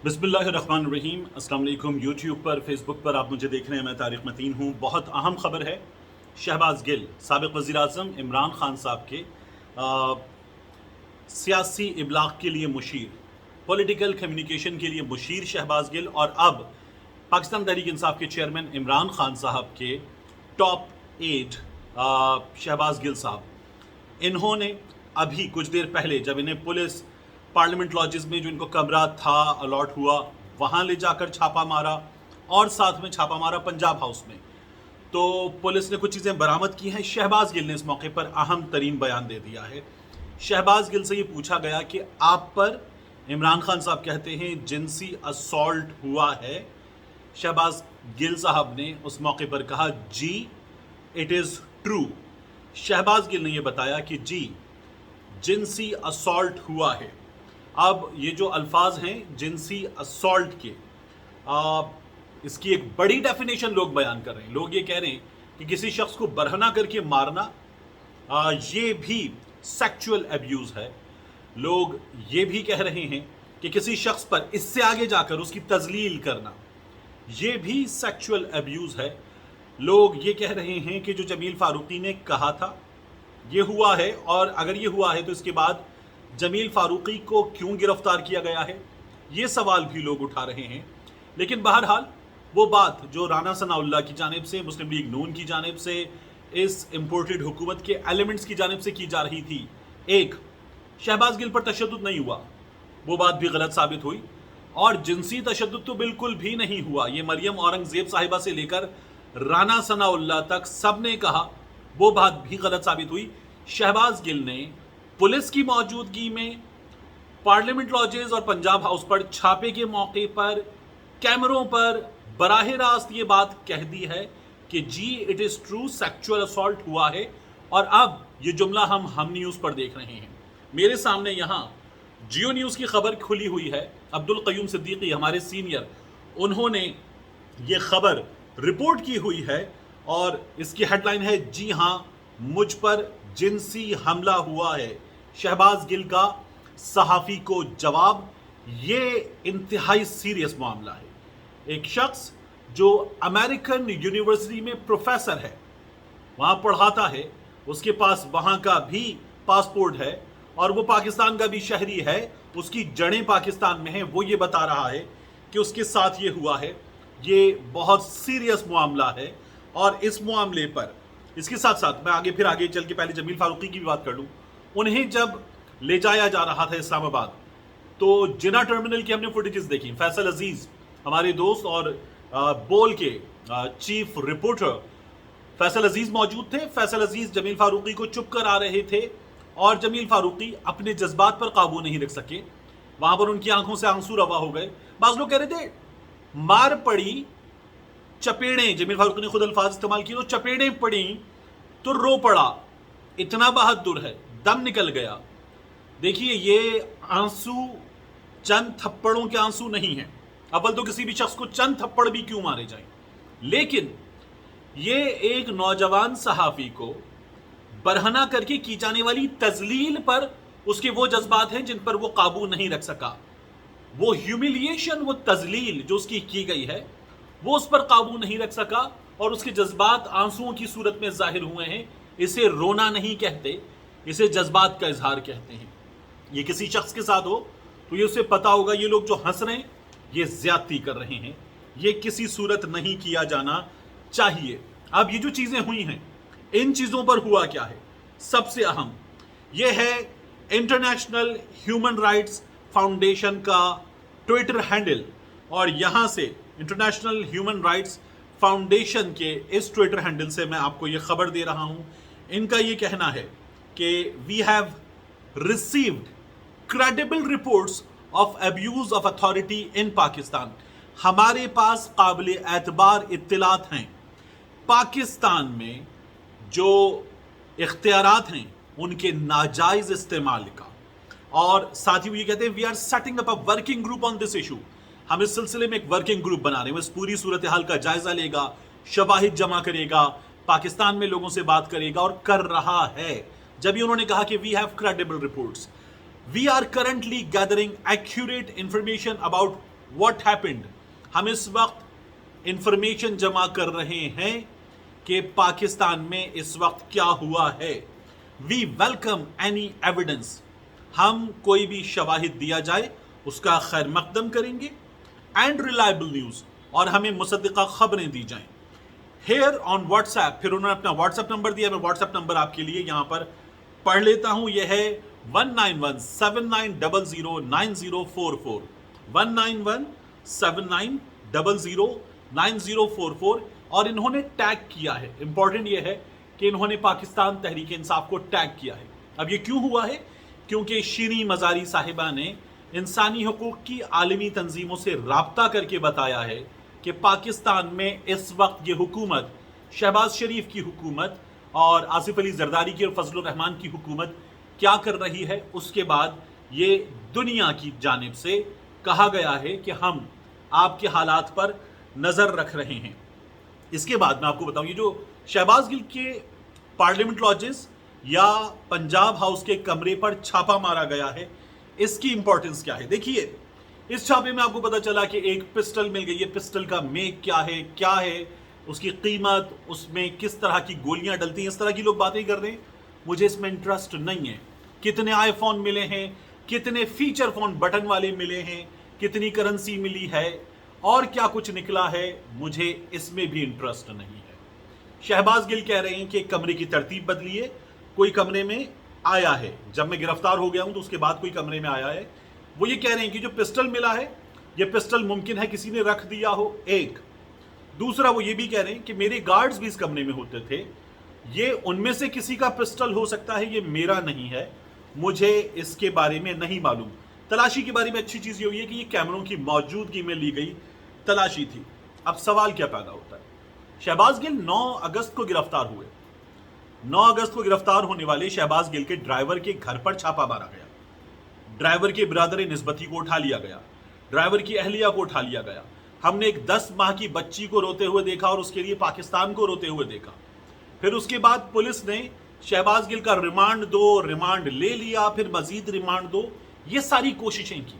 बिस्मिल्लाहिर्रहमानिर्रहीम। अस्सलाम वालेकुम। यूट्यूब पर, फेसबुक पर आप मुझे देख रहे हैं। मैं तारिक मतीन हूँ। बहुत अहम खबर है। शहबाज गिल साबिक़ वज़ीर-ए-आज़म इमरान खान साहब के सियासी इबलाग के लिए मुशीर, पॉलिटिकल कम्युनिकेशन के लिए मुशीर शहबाज गिल, और अब पाकिस्तान तहरीक इंसाफ के चेयरमैन इमरान खान साहब के टॉप 8 शहबाज गिल साहब, इन्होंने अभी कुछ देर पहले जब इन्हें पुलिस पार्लियामेंट लॉजेस में जो इनको कमरा था अलॉट हुआ, वहाँ ले जाकर छापा मारा, और साथ में छापा मारा पंजाब हाउस में, तो पुलिस ने कुछ चीज़ें बरामद की हैं। शहबाज गिल ने इस मौके पर अहम तरीन बयान दे दिया है। शहबाज गिल से ये पूछा गया कि आप पर, इमरान खान साहब कहते हैं, जिनसी असॉल्ट हुआ है। शहबाज गिल साहब ने उस मौके पर कहा, जी it is true. Shahbaz Gill ने यह बताया कि जी जिनसी असॉल्ट हुआ है। अब ये जो अल्फाज हैं जिनसी असॉल्ट के, इसकी एक बड़ी डेफिनेशन लोग बयान कर रहे हैं। लोग ये कह रहे हैं कि किसी शख्स को बरहना करके मारना, ये भी सेक्सुअल एब्यूज़ है। लोग ये भी कह रहे हैं कि किसी शख्स पर इससे आगे जाकर उसकी तजलील करना, ये भी सेक्सुअल एब्यूज़ है। लोग ये कह रहे हैं कि जो जमील फारूकी ने कहा था ये हुआ है, और अगर ये हुआ है तो इसके बाद जमील फारूकी को क्यों गिरफ्तार किया गया है, ये सवाल भी लोग उठा रहे हैं। लेकिन बहरहाल वो बात जो राना सनाउल्लाह की जानिब से, मुस्लिम लीग नून की जानिब से, इस इम्पोर्टेड हुकूमत के एलिमेंट्स की जानिब से की जा रही थी, एक, शहबाज गिल पर तशद्दुद नहीं हुआ, वो बात भी गलत साबित हुई। और जिनसी तशद्दुद तो बिल्कुल भी नहीं हुआ। ये मरियम औरंगजेब साहिबा से लेकर राना सनाउल्लाह तक सब ने कहा, वो बात भी गलत साबित हुई। शहबाज गिल ने पुलिस की मौजूदगी में पार्लियामेंट लॉजेस और पंजाब हाउस पर छापे के मौके पर कैमरों पर बराह रास्त ये बात कह दी है कि जी it is true, sexual assault हुआ है। और अब ये जुमला हम न्यूज़ पर देख रहे हैं। मेरे सामने यहाँ जियो न्यूज़ की खबर खुली हुई है। अब्दुल क़य्यूम सिद्दीकी हमारे सीनियर, उन्होंने ये खबर रिपोर्ट की हुई है, और इसकी हेडलाइन है, जी हाँ मुझ पर जिनसी हमला हुआ है, शहबाज गिल का सहाफ़ी को जवाब। ये इंतहाई सीरियस मामला है। एक शख्स जो अमेरिकन यूनिवर्सिटी में प्रोफेसर है, वहाँ पढ़ाता है, उसके पास वहाँ का भी पासपोर्ट है, और वो पाकिस्तान का भी शहरी है, उसकी जड़ें पाकिस्तान में हैं, वो ये बता रहा है कि उसके साथ ये हुआ है। ये बहुत सीरियस मामला है। और इस मामले पर, इसके साथ साथ मैं आगे चल के पहले जमील फारूकी की भी बात कर लूँ। उन्हें जब ले जाया जा रहा था इस्लामाबाद, तो जिना टर्मिनल की हमने फुटेजेस देखी। फैसल अजीज़ हमारे दोस्त और बोल के चीफ रिपोर्टर फैसल अजीज़ मौजूद थे। फैसल अजीज़ जमील फारूकी को चुप कर आ रहे थे, और जमील फारूकी अपने जज्बात पर काबू नहीं रख सके। वहाँ पर उनकी आंखों से आंसू रवा हो गए। बाज़ लोग कह रहे थे मार पड़ी, चपेड़ें, जमील फारूकी ने खुद अल्फाज इस्तेमाल किए, तो चपेड़ें पड़ी तो रो पड़ा, इतना बहादुर है, दम निकल गया। देखिए, ये आंसू चंद थप्पड़ों के आंसू नहीं हैं। अव्वल तो किसी भी शख्स को चंद थप्पड़ भी क्यों मारे जाएं, लेकिन ये एक नौजवान सहाफ़ी को बरहना करके की जाने वाली तजलील पर उसके वो जज्बात हैं जिन पर वो काबू नहीं रख सका। वो ह्यूमिलिएशन, वो तजलील जो उसकी की गई है, वो उस पर काबू नहीं रख सका, और उसके जज्बात आंसुओं की सूरत में जाहिर हुए हैं। इसे रोना नहीं कहते, इसे जज्बात का इजहार कहते हैं। ये किसी शख्स के साथ हो तो ये उसे पता होगा, ये लोग जो हंस रहे हैं ये ज्यादती कर रहे हैं, ये किसी सूरत नहीं किया जाना चाहिए। अब ये जो चीज़ें हुई हैं, इन चीज़ों पर हुआ क्या है, सबसे अहम ये है इंटरनेशनल ह्यूमन राइट्स फाउंडेशन का ट्विटर हैंडल। और यहाँ से इंटरनेशनल ह्यूमन राइट्स फाउंडेशन के इस ट्विटर हैंडल से मैं आपको ये खबर दे रहा हूँ। इनका ये कहना है कि we have received credible reports of abuse of authority in Pakistan. हमारे पास काबिल एतबार इत्तलात हैं पाकिस्तान में जो इख्तियारात हैं उनके नाजायज़ इस्तेमाल का। और साथ ही वो ये कहते हैं, we are setting up a working group on this issue. हम इस सिलसिले में एक वर्किंग ग्रुप बना रहे हैं, वो इस पूरी सूरत हाल का जायजा लेगा, शवाहिद जमा करेगा, पाकिस्तान में लोगों से बात करेगा, और कर रहा है। जब भी उन्होंने कहा कि we have credible reports, we are currently gathering accurate information about what happened? ہم اس وقت انفارمیشن جمع کر رہے ہیں کہ پاکستان میں اس وقت کیا ہوا ہے. We welcome any evidence. ہم کوئی بھی شواہد دیا جائے اس کا خیر مقدم کریں گے. اینڈ ریلائبل نیوز, اور ہمیں مصدقہ خبریں دی جائیں. ہیئر آن واٹس ایپ, پھر انہوں نے اپنا واٹس ایپ نمبر دیا. میں واٹس ایپ نمبر آپ کے لیے یہاں پر پڑھ لیتا ہوں. یہ ہے 19179009044 19179009044. اور انہوں نے ٹیگ کیا ہے. امپورٹنٹ یہ ہے کہ انہوں نے پاکستان تحریک انصاف کو ٹیگ کیا ہے. اب یہ کیوں ہوا ہے؟ کیونکہ شیریں مزاری صاحبہ نے انسانی حقوق کی عالمی تنظیموں سے رابطہ کر کے بتایا ہے کہ پاکستان میں اس وقت یہ حکومت, شہباز شریف کی حکومت اور آصف علی زرداری کی اور فضل الرحمان کی حکومت کیا کر رہی ہے. اس کے بعد یہ دنیا کی جانب سے کہا گیا ہے کہ ہم آپ کے حالات پر نظر رکھ رہے ہیں. اس کے بعد میں آپ کو بتاؤں, یہ جو شہباز گل کے پارلیمنٹ لاجز یا پنجاب ہاؤس کے کمرے پر چھاپا مارا گیا ہے, اس کی امپورٹنس کیا ہے. دیکھیے, اس چھاپے میں آپ کو پتا چلا کہ ایک پسٹل مل گئی ہے. پسٹل کا میک کیا ہے, اس کی قیمت, اس میں کس طرح کی گولیاں ڈلتی ہیں, اس طرح کی لوگ باتیں کر رہے ہیں. مجھے اس میں انٹرسٹ نہیں ہے. کتنے آئی فون ملے ہیں, کتنے فیچر فون بٹن والے ملے ہیں, کتنی کرنسی ملی ہے, اور کیا کچھ نکلا ہے, مجھے اس میں بھی انٹرسٹ نہیں ہے. شہباز گل کہہ رہے ہیں کہ کمرے کی ترتیب بدلی ہے, کوئی کمرے میں آیا ہے. جب میں گرفتار ہو گیا ہوں تو اس کے بعد کوئی کمرے میں آیا ہے. وہ یہ کہہ رہے ہیں کہ جو پسٹل ملا ہے, یہ پسٹل ممکن ہے کسی نے رکھ دیا ہو. ایک دوسرا, وہ یہ بھی کہہ رہے ہیں کہ میرے گارڈز بھی اس کمرے میں ہوتے تھے, یہ ان میں سے کسی کا پسٹل ہو سکتا ہے, یہ میرا نہیں ہے, مجھے اس کے بارے میں نہیں معلوم. تلاشی کے بارے میں اچھی چیز یہ ہوئی ہے کہ یہ کیمروں کی موجودگی میں لی گئی تلاشی تھی. اب سوال کیا پیدا ہوتا ہے, شہباز گل 9 اگست کو گرفتار ہوئے. 9 اگست کو گرفتار ہونے والے شہباز گل کے ڈرائیور کے گھر پر چھاپا مارا گیا. ڈرائیور کے برادر نسبتی کو اٹھا لیا گیا, ڈرائیور کی اہلیہ کو اٹھا لیا گیا. ہم نے ایک 10 ماہ کی بچی کو روتے ہوئے دیکھا اور اس کے لیے پاکستان کو روتے ہوئے دیکھا. پھر اس کے بعد پولیس نے شہباز گل کا ریمانڈ دو, ریمانڈ لے لیا, پھر مزید ریمانڈ دو, یہ ساری کوششیں کی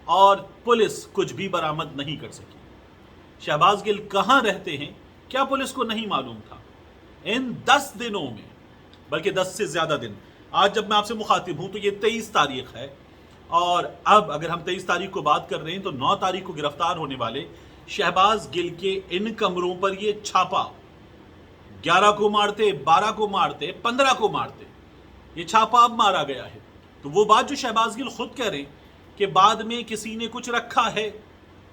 اور پولیس کچھ بھی برآمد نہیں کر سکی. شہباز گل کہاں رہتے ہیں کیا پولیس کو نہیں معلوم تھا؟ ان 10 دنوں میں, بلکہ 10 سے زیادہ دن, آج جب میں آپ سے مخاطب ہوں تو یہ 23 تاریخ ہے, اور اب اگر ہم 23 تاریخ کو بات کر رہے ہیں تو 9 تاریخ کو گرفتار ہونے والے شہباز گل کے ان کمروں پر یہ چھاپا, 11 کو مارتے, 12 کو مارتے, 15 کو مارتے, یہ چھاپا اب مارا گیا ہے. تو وہ بات جو شہباز گل خود کہہ رہے ہیں کہ بعد میں کسی نے کچھ رکھا ہے,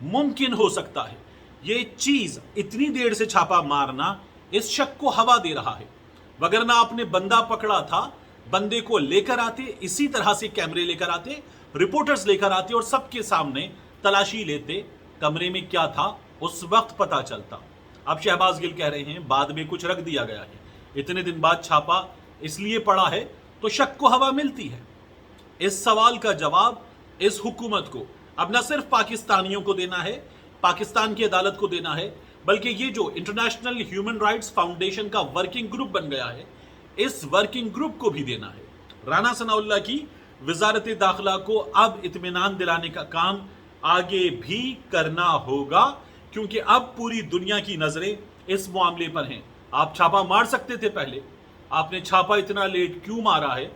ممکن ہو سکتا ہے. یہ چیز اتنی دیر سے چھاپا مارنا اس شک کو ہوا دے رہا ہے, وگرنہ آپ نے بندہ پکڑا تھا, بندے کو لے کر آتے, اسی طرح سے کیمرے لے کر آتے, رپورٹرز لے کر آتے اور سب کے سامنے تلاشی لیتے, کمرے میں کیا تھا اس وقت پتا چلتا. اب شہباز گل کہہ رہے ہیں بعد میں کچھ رکھ دیا گیا ہے, اتنے دن بعد چھاپا اس لیے پڑا ہے, تو شک کو ہوا ملتی ہے. اس سوال کا جواب اس حکومت کو اب نہ صرف پاکستانیوں کو دینا ہے, پاکستان کی عدالت کو دینا ہے, بلکہ یہ جو انٹرنیشنل ہیومن رائٹس فاؤنڈیشن کا ورکنگ گروپ بن گیا ہے, اس ورکنگ گروپ کو بھی دینا ہے. رانا ثناء اللہ کی وزارت داخلہ کو اب اطمینان دلانے کا کام آگے بھی کرنا ہوگا, کیونکہ اب پوری دنیا کی نظریں اس معاملے پر ہیں. آپ چھاپا مار سکتے تھے پہلے, آپ نے چھاپا اتنا لیٹ کیوں مارا ہے,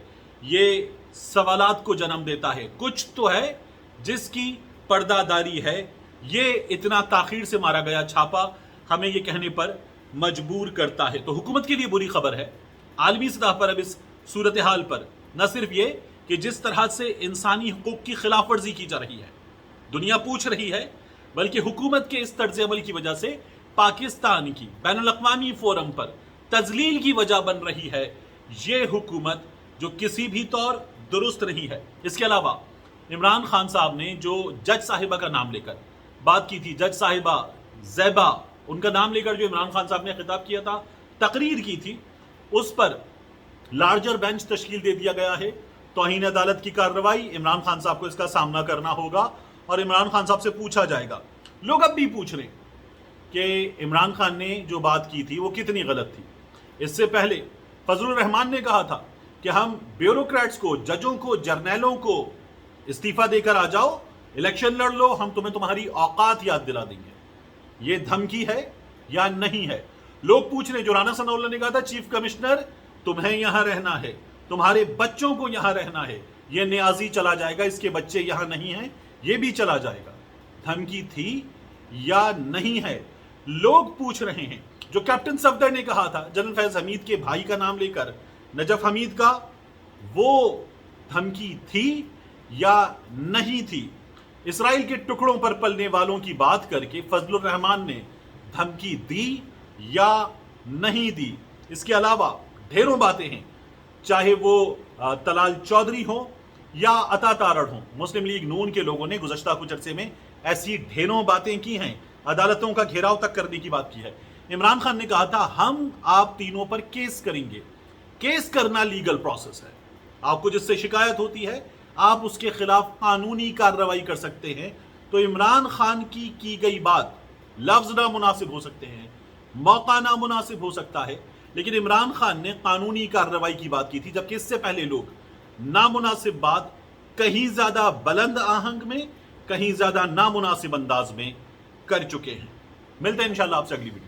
یہ سوالات کو جنم دیتا ہے. کچھ تو ہے جس کی پردہ داری ہے, یہ اتنا تاخیر سے مارا گیا چھاپا ہمیں یہ کہنے پر مجبور کرتا ہے. تو حکومت کے لیے بری خبر ہے عالمی سطح پر اب اس صورتحال پر. نہ صرف یہ کہ جس طرح سے انسانی حقوق کی خلاف ورزی کی جا رہی ہے, دنیا پوچھ رہی ہے, بلکہ حکومت کے اس طرز عمل کی وجہ سے پاکستان کی بین الاقوامی فورم پر تذلیل کی وجہ بن رہی ہے یہ حکومت, جو کسی بھی طور درست نہیں ہے. اس کے علاوہ عمران خان صاحب نے جو جج صاحبہ کا نام لے کر بات کی تھی, جج صاحبہ زیبا, ان کا نام لے کر جو عمران خان صاحب نے خطاب کیا تھا, تقریر کی تھی, اس پر لارجر بینچ تشکیل دے دیا گیا ہے. توہین عدالت کی کارروائی, عمران خان صاحب کو اس کا سامنا کرنا ہوگا اور عمران خان صاحب سے پوچھا جائے گا. لوگ اب بھی پوچھ رہے ہیں کہ عمران خان نے جو بات کی تھی وہ کتنی غلط تھی. اس سے پہلے فضل الرحمان نے کہا تھا کہ ہم بیوروکریٹس کو, ججوں کو, جرنیلوں کو استعفیٰ دے کر آ جاؤ. इलेक्शन लड़ लो, हम तुम्हें तुम्हारी औकात याद दिला देंगे। ये धमकी है या नहीं है? लोग पूछ रहे, जो राणा सनाउल्लाह ने कहा था चीफ कमिश्नर तुम्हें यहां रहना है, तुम्हारे बच्चों को यहां रहना है, ये नियाजी चला जाएगा, इसके बच्चे यहां नहीं हैं, ये भी चला जाएगा। धमकी थी या नहीं है, लोग पूछ रहे हैं। जो कैप्टन सफदर ने कहा था जनरल फैज हमीद के भाई का नाम लेकर, नजफ हमीद का, वो धमकी थी या नहीं थी? इसराइल के टुकड़ों पर पलने वालों की बात करके फजलुर रहमान ने धमकी दी या नहीं दी? इसके अलावा ढेरों बातें हैं, चाहे वो तलाल चौधरी हो या अता तारड़ हो। मुस्लिम लीग नून के लोगों ने गुज़श्ता कुछ अरसे में ऐसी ढेरों बातें की हैं, अदालतों का घेराव तक करने की बात की है। इमरान खान ने कहा था हम आप तीनों पर केस करेंगे। केस करना लीगल प्रोसेस है, आपको जिससे शिकायत होती है आप उसके खिलाफ कानूनी कार्रवाई कर सकते हैं। तो इमरान खान की गई बात, लफ्ज नामुनासिब हो सकते हैं, मौका नामुनासिब हो सकता है, लेकिन इमरान खान ने कानूनी कार्रवाई की बात की थी, जबकि इससे पहले लोग नामुनासिब बात कहीं ज्यादा बुलंद आहंग में, कहीं ज्यादा नामुनासिब अंदाज में कर चुके हैं। मिलते हैं इंशाल्लाह आपसे अगली वीडियो।